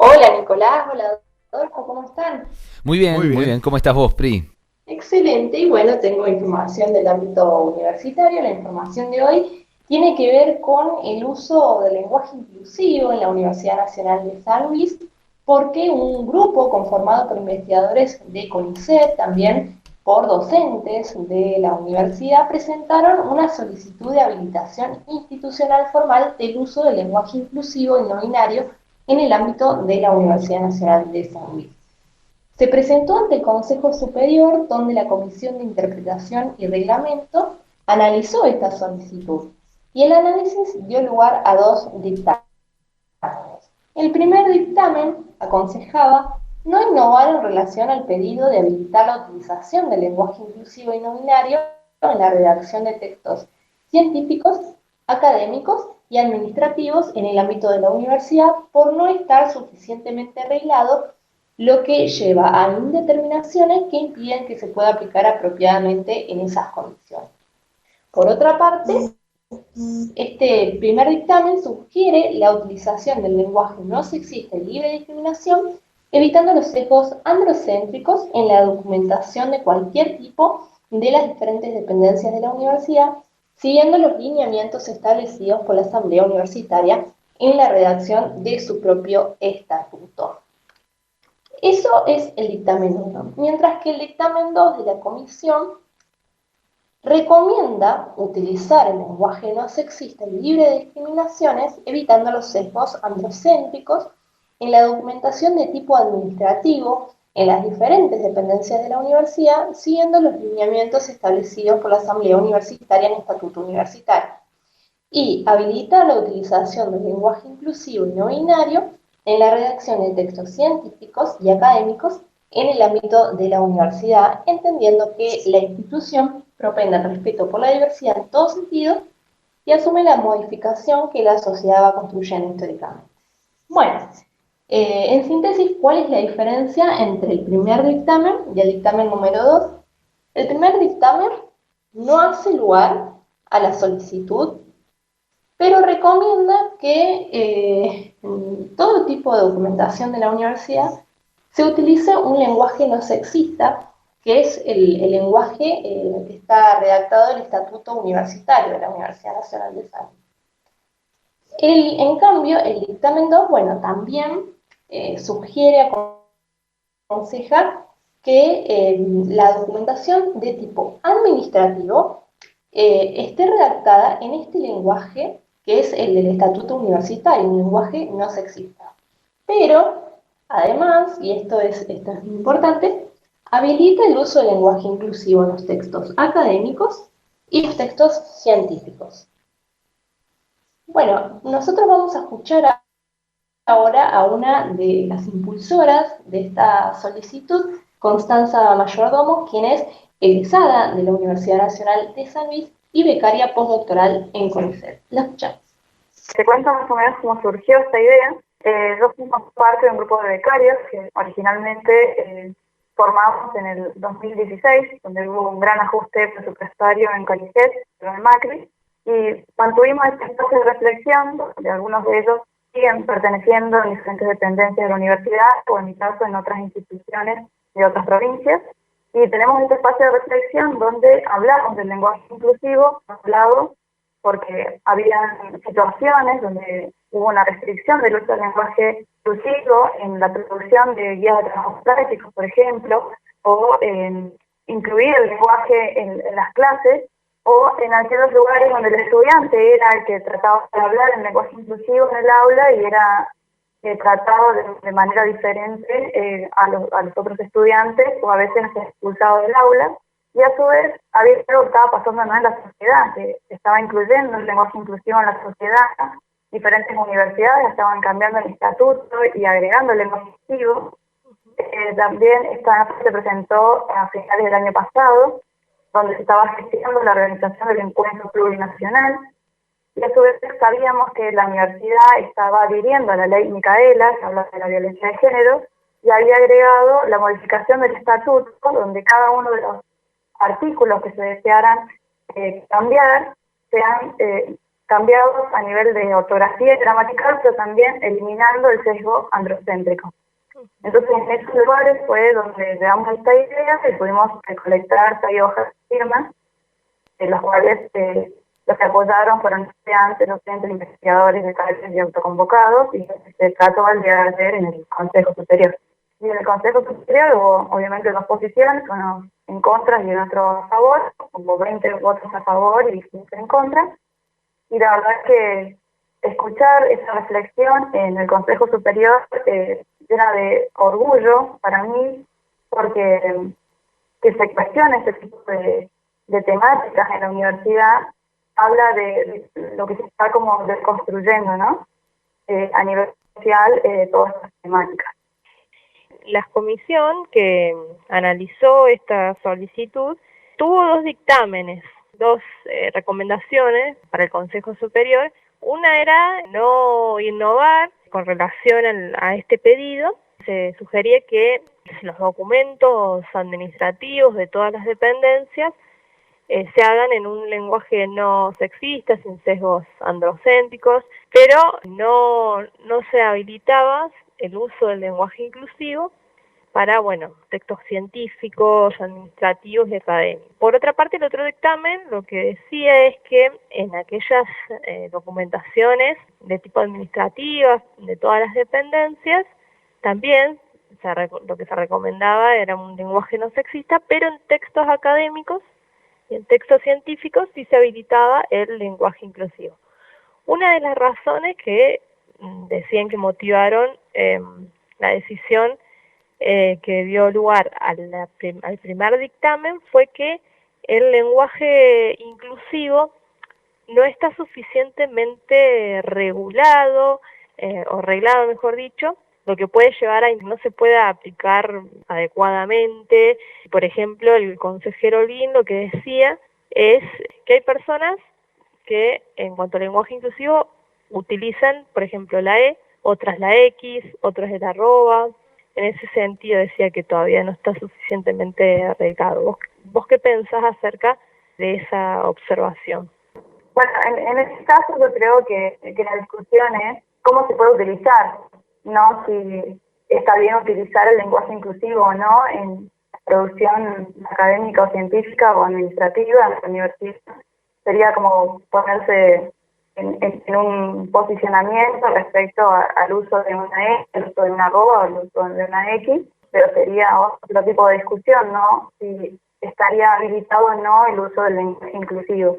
Hola Nicolás, hola Adolfo, ¿cómo están? Muy bien, Muy muy bien. bien. ¿Cómo estás vos, Pri? Excelente, y bueno, tengo información del ámbito universitario. La información de hoy tiene que ver con el uso del lenguaje inclusivo en la Universidad Nacional de San Luis, porque un grupo conformado por investigadores de CONICET, también por docentes de la universidad, presentaron una solicitud de habilitación institucional formal del uso del lenguaje inclusivo y no binario en el ámbito de la Universidad Nacional de San Luis. Se presentó ante el Consejo Superior, donde la Comisión de Interpretación y Reglamento analizó esta solicitud y el análisis dio lugar a dos dictámenes. El primer dictamen aconsejaba no innovar en relación al pedido de habilitar la utilización del lenguaje inclusivo y no binario en la redacción de textos científicos, académicos y administrativos en el ámbito de la universidad por no estar suficientemente arreglado, lo que lleva a indeterminaciones que impiden que se pueda aplicar apropiadamente en esas condiciones. Por otra parte, este primer dictamen sugiere la utilización del lenguaje no sexista y libre de discriminación, evitando los sesgos androcéntricos en la documentación de cualquier tipo de las diferentes dependencias de la universidad, siguiendo los lineamientos establecidos por la Asamblea Universitaria en la redacción de su propio estatuto. Eso es el dictamen 1, mientras que el dictamen 2 de la comisión recomienda utilizar el lenguaje no sexista y libre de discriminaciones, evitando los sesgos androcéntricos en la documentación de tipo administrativo en las diferentes dependencias de la universidad, siguiendo los lineamientos establecidos por la Asamblea Universitaria en el Estatuto Universitario, y habilita la utilización del lenguaje inclusivo y no binario en la redacción de textos científicos y académicos en el ámbito de la universidad, entendiendo que la institución propende el respeto por la diversidad en todo sentido y asume la modificación que la sociedad va construyendo históricamente. Bueno, en síntesis, ¿cuál es la diferencia entre el primer dictamen y el dictamen número 2? El primer dictamen no hace lugar a la solicitud, pero recomienda que en todo tipo de documentación de la universidad se utilice un lenguaje no sexista, que es el lenguaje que está redactado en el Estatuto Universitario de la Universidad Nacional de San Luis. En cambio, el dictamen 2, bueno, también sugiere, aconseja que la documentación de tipo administrativo esté redactada en este lenguaje que es el del Estatuto Universitario, un lenguaje no sexista. Pero, además, y esto es muy importante, habilita el uso del lenguaje inclusivo en los textos académicos y los textos científicos. Bueno, nosotros vamos a escuchar ahora a una de las impulsoras de esta solicitud, Constanza Mayordomo, quien es egresada de la Universidad Nacional de San Luis y becaria postdoctoral en CONICET. La escuchamos. Te cuento más o menos cómo surgió esta idea. Yo fuimos parte de un grupo de becarios que originalmente formamos en el 2016, donde hubo un gran ajuste presupuestario en CONICET, en Macri, y mantuvimos este espacio de reflexión, donde algunos de ellos siguen perteneciendo a diferentes dependencias de la universidad, o en mi caso en otras instituciones de otras provincias, y tenemos este espacio de reflexión donde hablamos del lenguaje inclusivo, hablado porque había situaciones donde hubo una restricción del uso del lenguaje inclusivo en la producción de guías de trabajos prácticos, por ejemplo, o en incluir el lenguaje en las clases, o en aquellos lugares donde el estudiante era el que trataba de hablar el lenguaje inclusivo en el aula y era tratado de manera diferente a los otros estudiantes, o a veces expulsado del aula. Y a su vez había algo que estaba pasando en la sociedad, que estaba incluyendo el lenguaje inclusivo en la sociedad. Diferentes universidades estaban cambiando el estatuto y agregando el lenguaje inclusivo. También esta se presentó a finales del año pasado, donde se estaba gestionando la organización del encuentro plurinacional. Y a su vez sabíamos que la universidad estaba adhiriendo a la ley Micaela, que habla de la violencia de género, y había agregado la modificación del estatuto, donde cada uno de los artículos que se desearan cambiar sean cambiados a nivel de ortografía y gramatical, pero también eliminando el sesgo androcéntrico. Entonces, en esos lugares fue donde llegamos a esta idea y pudimos recolectar 6 hojas de firmas, en las cuales los que apoyaron fueron estudiantes, docentes, investigadores, becarios y autoconvocados, y se trató al día de ayer en el Consejo Superior. Y en el Consejo Superior hubo obviamente 2 posiciones, uno en contra y el otro a favor, hubo 20 votos a favor y 15 en contra. Y la verdad es que escuchar esa reflexión en el Consejo Superior llena de orgullo para mí, porque que se cuestione este tipo de temáticas en la universidad habla de lo que se está como desconstruyendo, ¿no? A nivel social, todas estas temáticas. La comisión que analizó esta solicitud tuvo 2 dictámenes, 2 recomendaciones para el Consejo Superior. Una era no innovar con relación a este pedido. Se sugería que los documentos administrativos de todas las dependencias se hagan en un lenguaje no sexista, sin sesgos androcéntricos, pero no se habilitaba el uso del lenguaje inclusivo para, textos científicos, administrativos y académicos. Por otra parte, el otro dictamen lo que decía es que en aquellas documentaciones de tipo administrativas de todas las dependencias, también lo que se recomendaba era un lenguaje no sexista, pero en textos académicos y en textos científicos sí se habilitaba el lenguaje inclusivo. Una de las razones que decían que motivaron la decisión que dio lugar al primer dictamen fue que el lenguaje inclusivo no está suficientemente regulado, o reglado mejor dicho, lo que puede llevar a que no se pueda aplicar adecuadamente. Por ejemplo, el consejero Olguín lo que decía es que hay personas que en cuanto al lenguaje inclusivo utilizan, por ejemplo, la E, otras la X, otras el arroba. En ese sentido decía que todavía no está suficientemente arreglado. ¿Vos qué pensás acerca de esa observación? Bueno, en este caso yo creo que la discusión es cómo se puede utilizar, no si está bien utilizar el lenguaje inclusivo o no en la producción académica o científica o administrativa en la universidad. Sería como ponerse en un posicionamiento respecto al uso de una E, el uso de una arroba o el uso de una X, pero sería otro tipo de discusión, ¿no? Si estaría habilitado o no el uso del lenguaje inclusivo.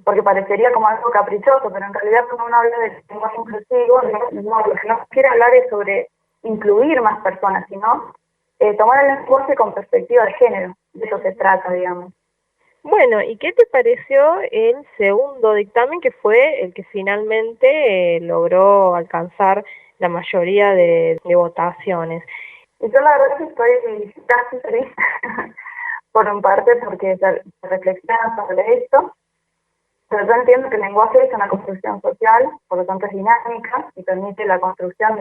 Porque parecería como algo caprichoso, pero en realidad cuando uno habla del lenguaje inclusivo, lo que no quiere hablar es sobre incluir más personas, sino tomar el lenguaje con perspectiva de género. De eso se trata, digamos. Bueno, ¿y qué te pareció el segundo dictamen, que fue el que finalmente logró alcanzar la mayoría de votaciones? Y yo la verdad que estoy casi feliz, por un parte porque se reflexiona sobre esto, pero yo entiendo que el lenguaje es una construcción social, por lo tanto es dinámica y permite la construcción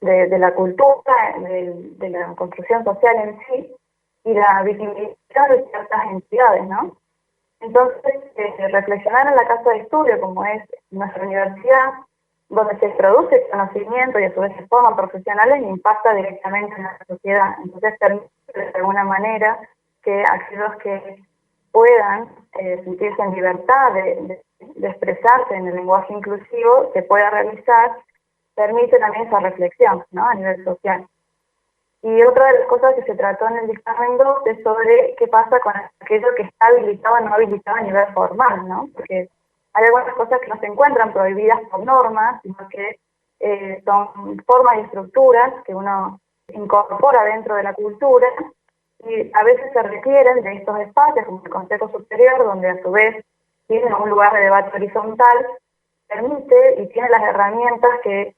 de la cultura, de la construcción social en sí, y la visibilización de ciertas entidades, ¿no? Entonces, reflexionar en la casa de estudio, como es nuestra universidad, donde se produce conocimiento y a su vez se forman profesionales, impacta directamente en la sociedad. Entonces, permite de alguna manera que aquellos que puedan sentirse en libertad de expresarse en el lenguaje inclusivo se pueda realizar, permite también esa reflexión, ¿no? A nivel social. Y otra de las cosas que se trató en el dictamen 2 es sobre qué pasa con aquello que está habilitado o no habilitado a nivel formal, ¿no? Porque hay algunas cosas que no se encuentran prohibidas por normas, sino que son formas y estructuras que uno incorpora dentro de la cultura y a veces se requieren de estos espacios, como el Consejo Superior, donde a su vez tiene un lugar de debate horizontal, permite y tiene las herramientas que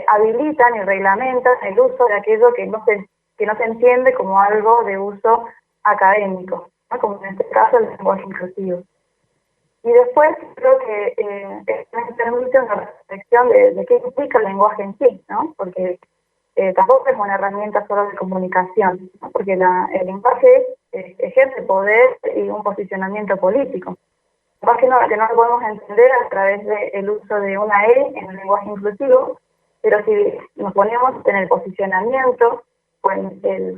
habilitan y reglamentan el uso de aquello que no se entiende como algo de uso académico, ¿no? Como en este caso el lenguaje inclusivo. Y después creo que permite una reflexión de qué implica el lenguaje en sí, ¿no? Porque tampoco es una herramienta solo de comunicación, ¿no? Porque el lenguaje ejerce poder y un posicionamiento político. capaz que no lo podemos entender a través del uso de una E en el lenguaje inclusivo, pero si nos ponemos en el posicionamiento, pues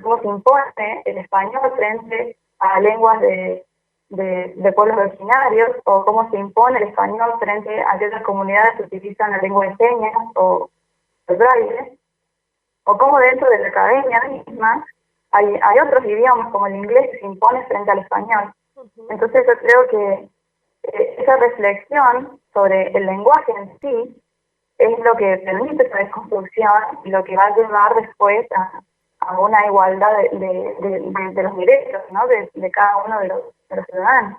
cómo se impone el español frente a lenguas de pueblos originarios, o cómo se impone el español frente a aquellas comunidades que utilizan la lengua de señas o el braille, o cómo dentro de la academia misma hay otros idiomas como el inglés que se impone frente al español. Entonces yo creo que esa reflexión sobre el lenguaje en sí es lo que permite esa desconstrucción y lo que va a llevar después a una igualdad de los derechos, ¿no? de cada uno de los ciudadanos.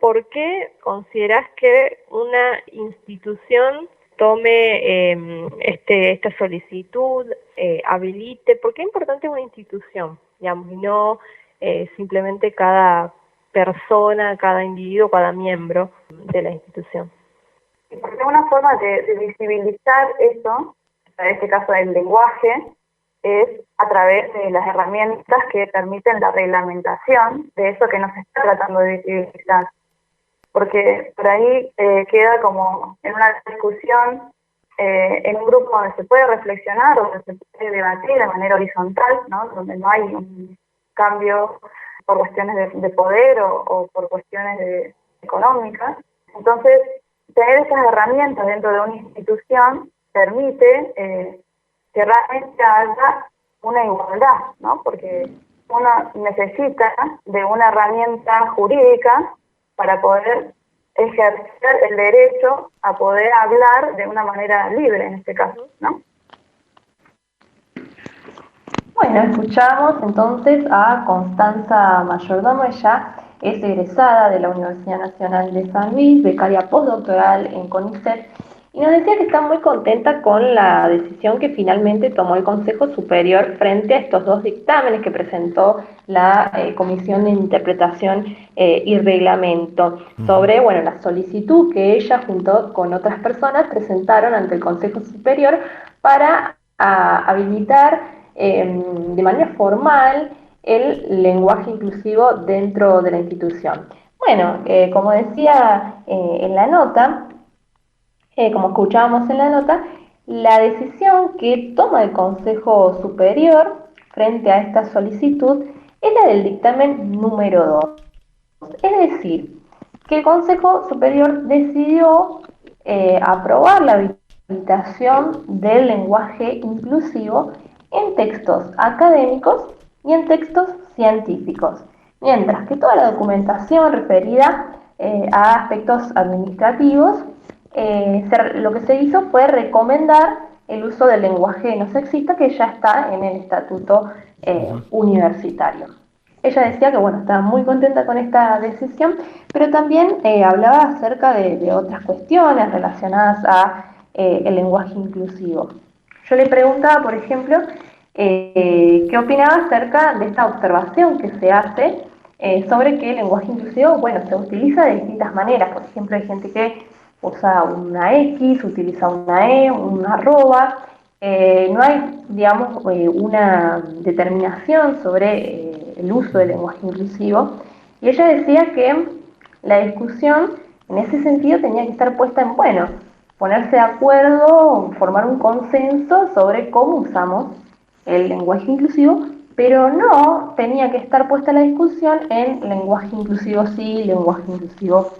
¿Por qué consideras que una institución tome esta solicitud, habilite? ¿Por qué es importante una institución, digamos, y no simplemente cada persona, cada individuo, cada miembro de la institución? Porque una forma de visibilizar eso, en este caso el lenguaje, es a través de las herramientas que permiten la reglamentación de eso que nos está tratando de visibilizar. Porque por ahí queda como en una discusión, en un grupo donde se puede reflexionar o donde se puede debatir de manera horizontal, ¿no? Donde no hay un cambio por cuestiones de poder o por cuestiones económicas. Entonces, tener esas herramientas dentro de una institución permite que realmente haya una igualdad, ¿no? Porque uno necesita de una herramienta jurídica para poder ejercer el derecho a poder hablar de una manera libre, en este caso, ¿no? Bueno, escuchamos entonces a Constanza Mayordomo. Ella es egresada de la Universidad Nacional de San Luis, becaria postdoctoral en CONICET, y nos decía que está muy contenta con la decisión que finalmente tomó el Consejo Superior frente a estos dos dictámenes que presentó la Comisión de Interpretación y Reglamento sobre, bueno, la solicitud que ella junto con otras personas presentaron ante el Consejo Superior para habilitar de manera formal el lenguaje inclusivo dentro de la institución. Bueno, como decía en la nota, como escuchábamos en la nota, la decisión que toma el Consejo Superior frente a esta solicitud es la del dictamen número 2. Es decir, que el Consejo Superior decidió aprobar la habilitación del lenguaje inclusivo en textos académicos y en textos científicos, mientras que toda la documentación referida a aspectos administrativos, lo que se hizo fue recomendar el uso del lenguaje no sexista que ya está en el estatuto universitario. Ella decía que bueno, estaba muy contenta con esta decisión, pero también hablaba acerca de otras cuestiones relacionadas a el lenguaje inclusivo. Yo le preguntaba, por ejemplo, qué opinaba acerca de esta observación que se hace sobre que el lenguaje inclusivo, bueno, se utiliza de distintas maneras. Por ejemplo, hay gente que usa una X, utiliza una E, una arroba. No hay, digamos, una determinación sobre el uso del lenguaje inclusivo. Y ella decía que la discusión en ese sentido tenía que estar puesta en, bueno, ponerse de acuerdo, formar un consenso sobre cómo usamos el lenguaje inclusivo, pero no tenía que estar puesta la discusión en lenguaje inclusivo sí, lenguaje inclusivo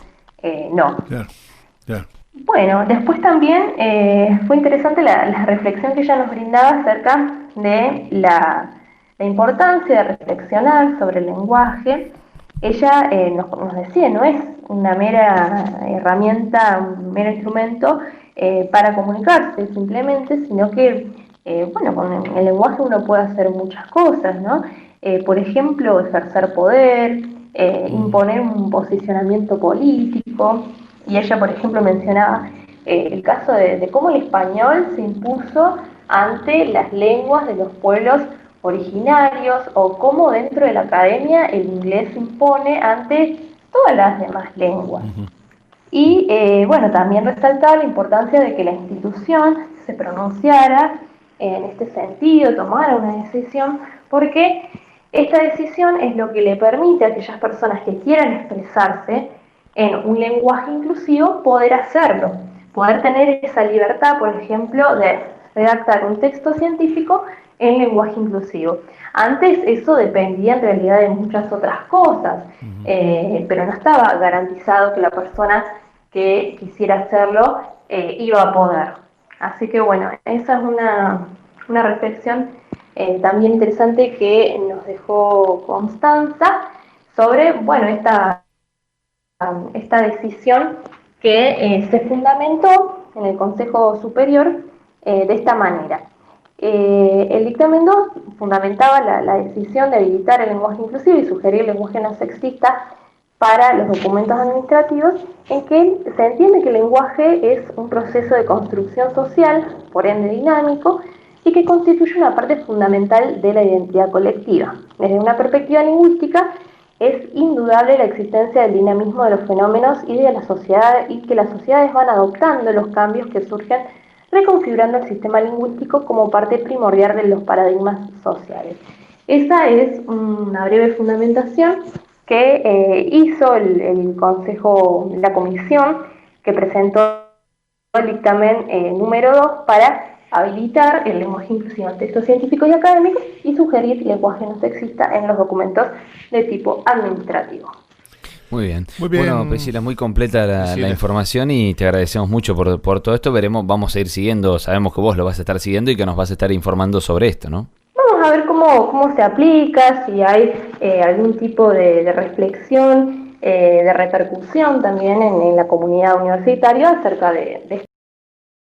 no. Claro, claro. Bueno, después también fue interesante la reflexión que ella nos brindaba acerca de la importancia de reflexionar sobre el lenguaje. Ella nos decía, no es una mera herramienta, un mero instrumento para comunicarse simplemente, sino que, bueno, con el lenguaje uno puede hacer muchas cosas, ¿no? Por ejemplo, ejercer poder, imponer un posicionamiento político. Y ella, por ejemplo, mencionaba el caso de cómo el español se impuso ante las lenguas de los pueblos originarios, o cómo dentro de la academia el inglés se impone ante todas las demás lenguas. Y bueno, también resaltaba la importancia de que la institución se pronunciara en este sentido, tomara una decisión, porque esta decisión es lo que le permite a aquellas personas que quieran expresarse en un lenguaje inclusivo, poder hacerlo, poder tener esa libertad, por ejemplo, de redactar un texto científico en lenguaje inclusivo. Antes eso dependía en realidad de muchas otras cosas, pero no estaba garantizado que la persona que quisiera hacerlo iba a poder. Así que bueno, esa es una reflexión también interesante que nos dejó Constanza sobre, bueno, esta decisión que se fundamentó en el Consejo Superior de esta manera. El dictamen 2 fundamentaba la decisión de habilitar el lenguaje inclusivo y sugerir el lenguaje no sexista para los documentos administrativos, en que se entiende que el lenguaje es un proceso de construcción social, por ende dinámico, y que constituye una parte fundamental de la identidad colectiva. Desde una perspectiva lingüística, es indudable la existencia del dinamismo de los fenómenos y de la sociedad, y que las sociedades van adoptando los cambios que surgen, reconfigurando el sistema lingüístico como parte primordial de los paradigmas sociales. Esa es una breve fundamentación que hizo el Consejo, la comisión que presentó el dictamen número 2 para habilitar el lenguaje inclusivo en textos científicos y académicos y sugerir lenguaje no sexista en los documentos de tipo administrativo. Muy bien. Muy bien. Bueno, Priscila, muy completa la información y te agradecemos mucho por todo esto. Vamos a ir siguiendo, sabemos que vos lo vas a estar siguiendo y que nos vas a estar informando sobre esto, ¿no? Vamos a ver cómo se aplica, si hay algún tipo de reflexión, de repercusión también en la comunidad universitaria acerca de